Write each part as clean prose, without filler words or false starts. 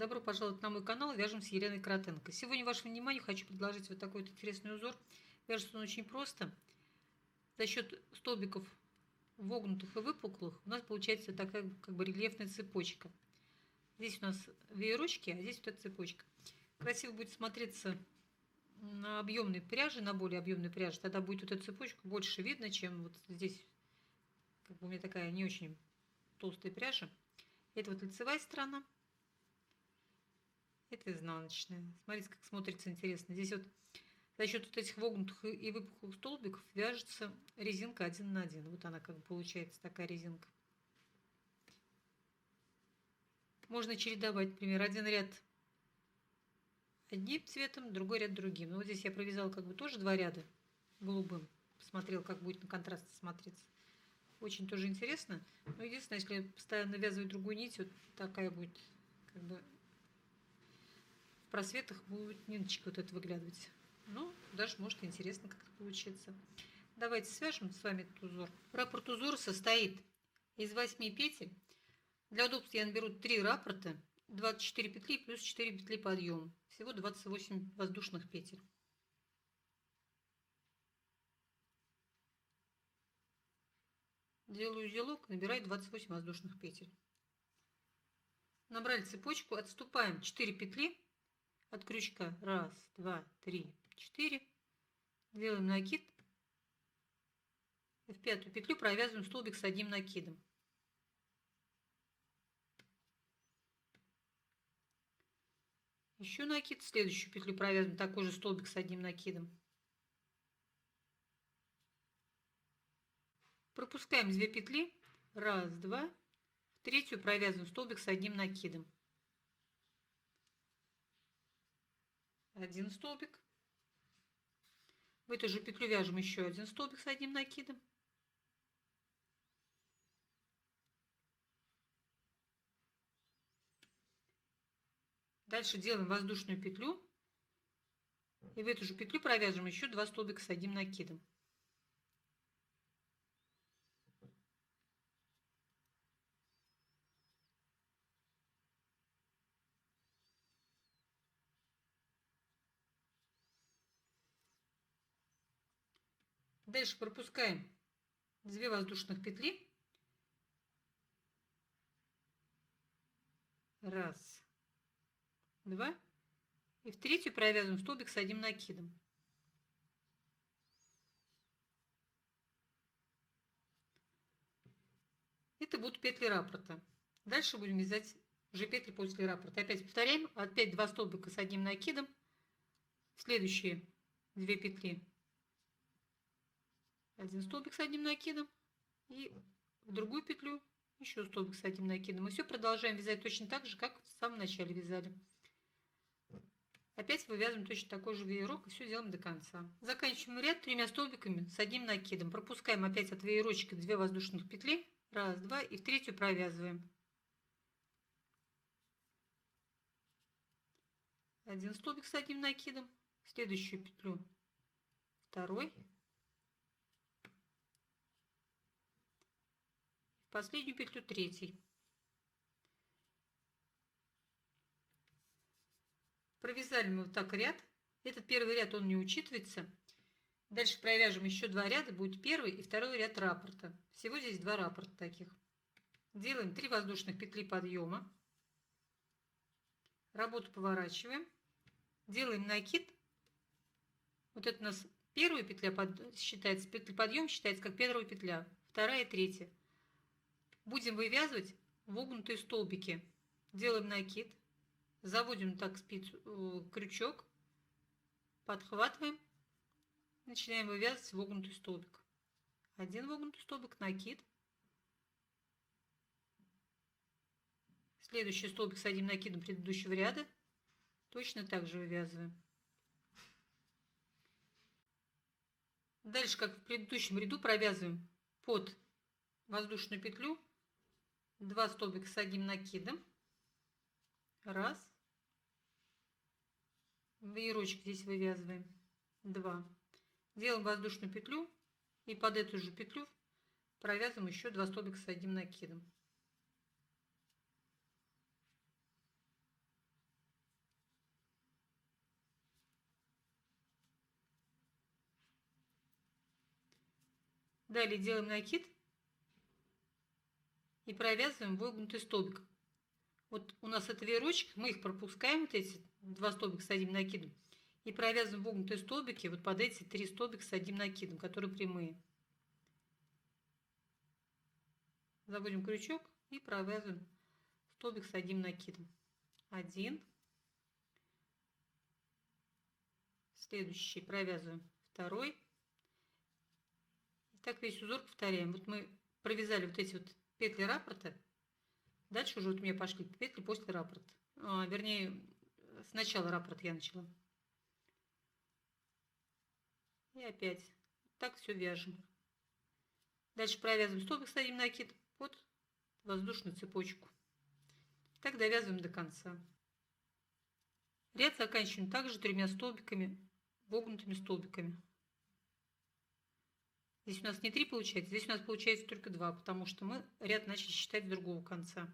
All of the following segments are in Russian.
Добро пожаловать на мой канал «Вяжем с Еленой Кротенко». Сегодня вашему вниманию хочу предложить вот такой вот интересный узор. Вяжется он очень просто. За счет столбиков вогнутых и выпуклых у нас получается такая как бы рельефная цепочка. Здесь у нас веерочки, а здесь вот эта цепочка. Красиво будет смотреться на объемной пряже, на более объемной пряже. Тогда будет вот эту цепочку больше видно, чем вот здесь. Как бы у меня такая не очень толстая пряжа. Это вот лицевая сторона. Это изнаночная. Смотрите, как смотрится интересно. Здесь вот за счет вот этих вогнутых и выпуклых столбиков вяжется резинка 1 на 1. Вот она как бы получается, такая резинка. Можно чередовать, например, один ряд одним цветом, другой ряд другим. Но вот здесь я провязала как бы тоже два ряда голубым. Посмотрел, как будет на контрасте смотреться. Очень тоже интересно. Но единственное, если постоянно навязывать другую нить, вот такая будет как бы в просветах будет ниточка вот это выглядывать. Ну, даже может интересно как-то получится. Давайте свяжем с вами этот узор. Раппорт узора состоит из 8 петель. Для удобства я наберу 3 раппорта, 24 петли плюс 4 петли подъема. Всего 28 воздушных петель. Делаю узелок, набираю 28 воздушных петель. Набрали цепочку, отступаем 4 петли от крючка. 1, 2, 3, 4. Делаем накид. И в пятую петлю провязываем столбик с одним накидом. Еще накид. В следующую петлю провязываем такой же столбик с одним накидом. Пропускаем 2 петли. 1, 2. В третью провязываем столбик с одним накидом. Один столбик. В эту же петлю вяжем еще один столбик с одним накидом. Дальше делаем воздушную петлю. И в эту же петлю провяжем еще 2 столбика с одним накидом. Дальше пропускаем 2 воздушных петли. 1, 2. И в третью провязываем столбик с одним накидом. Это будут петли раппорта. Дальше будем вязать уже петли после раппорта. Опять повторяем. Опять 2 столбика с одним накидом. В следующие 2 петли один столбик с одним накидом. И в другую петлю еще столбик с одним накидом. И все продолжаем вязать точно так же, как в самом начале вязали. Опять вывязываем точно такой же веерок и все делаем до конца. Заканчиваем ряд 3 столбиками с одним накидом. Пропускаем опять от веерочка 2 воздушных петли. 1, 2. И в третью провязываем. Один столбик с одним накидом. В следующую петлю второй. В последнюю петлю третий. Провязали мы вот так ряд. Этот первый ряд он не учитывается. Дальше провяжем еще 2 ряда. Будет первый и второй ряд раппорта. Всего здесь 2 раппорта таких. Делаем 3 воздушных петли подъема. Работу поворачиваем. Делаем накид. Вот это у нас первая петля считается, петля подъем считается как первая петля. Вторая и третья. Будем вывязывать вогнутые столбики. Делаем накид. Заводим так крючок. Подхватываем. Начинаем вывязывать вогнутый столбик. Один вогнутый столбик, накид. Следующий столбик с одним накидом предыдущего ряда. Точно так же вывязываем. Дальше, как в предыдущем ряду, провязываем под воздушную петлю 2 столбика с одним накидом. 1. Веерочек здесь вывязываем. 2. Делаем воздушную петлю и под эту же петлю провязываем еще 2 столбика с одним накидом. Далее делаем накид и провязываем вогнутый столбик. Вот у нас это веерочек, мы их пропускаем, вот эти 2 столбика с одним накидом, и провязываем вогнутые столбики вот под эти 3 столбика с одним накидом, которые прямые. Заводим крючок и провязываем столбик с одним накидом. 1. Следующий провязываем 2. И так весь узор повторяем. Вот мы провязали вот эти вот петли раппорта. Дальше уже вот у меня пошли петли после раппорта. Вернее, сначала раппорт я начала. И опять так все вяжем. Дальше провязываем столбик с одним накидом под воздушную цепочку. Так довязываем до конца. Ряд заканчиваем также 3 столбиками, вогнутыми столбиками. Здесь у нас не 3 получается, здесь у нас получается только 2, потому что мы ряд начали считать с другого конца.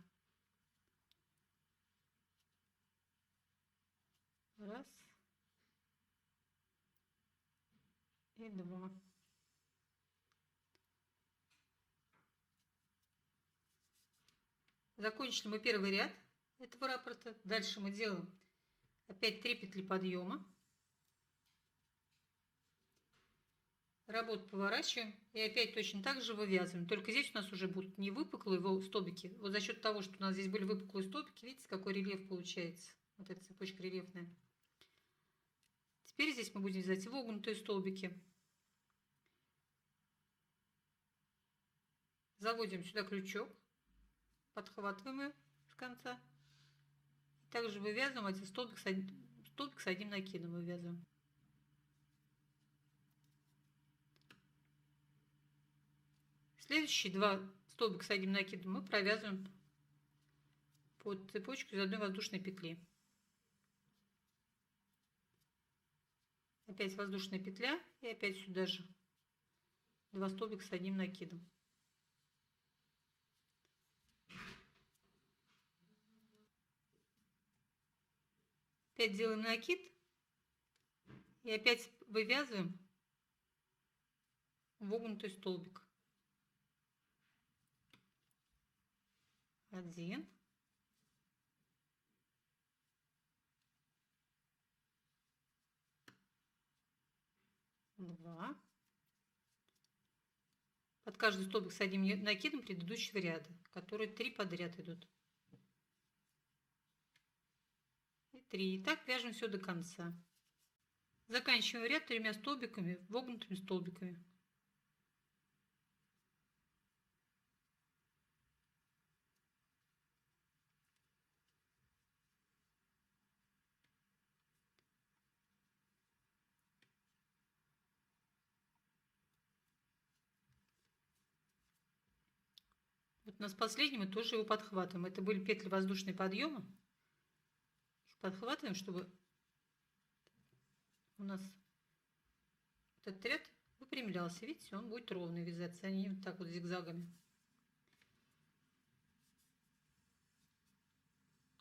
Раз. И 2. Закончили мы первый ряд этого раппорта. Дальше мы делаем опять 3 петли подъема. Работу поворачиваем и опять точно так же вывязываем. Только здесь у нас уже будут не выпуклые столбики. Вот за счет того, что у нас здесь были выпуклые столбики, видите, какой рельеф получается. Вот эта цепочка рельефная. Теперь здесь мы будем вязать вогнутые столбики. Заводим сюда крючок, подхватываем его с конца. И также вывязываем один столбик с одним накидом. Вывязываем. Следующие 2 столбика с одним накидом мы провязываем под цепочку из одной воздушной петли. Опять воздушная петля и опять сюда же 2 столбика с одним накидом. Опять делаем накид и опять вывязываем вогнутый столбик. 1. 2. Под каждый столбик с одним накидом предыдущего ряда, которые 3 подряд идут. И 3. И так вяжем все до конца. Заканчиваем ряд 3 столбиками, вогнутыми столбиками. Вот у нас последний мы тоже его подхватываем. Это были петли воздушной подъема. Их подхватываем, чтобы у нас этот ряд выпрямлялся. Видите, он будет ровно вязаться, а не вот так вот зигзагами.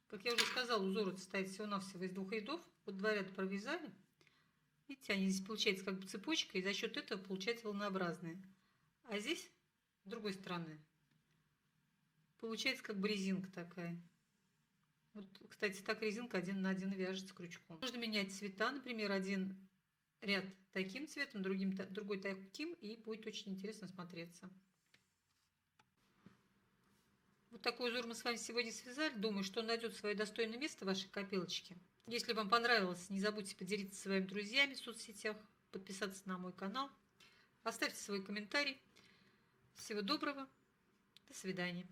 Как я уже сказала, узор состоит всего-навсего из 2 рядов. Вот 2 ряда провязали. Видите, они здесь получается как бы цепочка, и за счет этого получается волнообразные. А здесь, с другой стороны, получается как бы резинка такая. Вот, кстати, так резинка 1 на 1 вяжется крючком. Можно менять цвета, например, один ряд таким цветом, другой таким, и будет очень интересно смотреться. Вот такой узор мы с вами сегодня связали. Думаю, что он найдет свое достойное место в вашей копилочке. Если вам понравилось, не забудьте поделиться со своими друзьями в соцсетях, подписаться на мой канал, оставьте свой комментарий. Всего доброго, до свидания.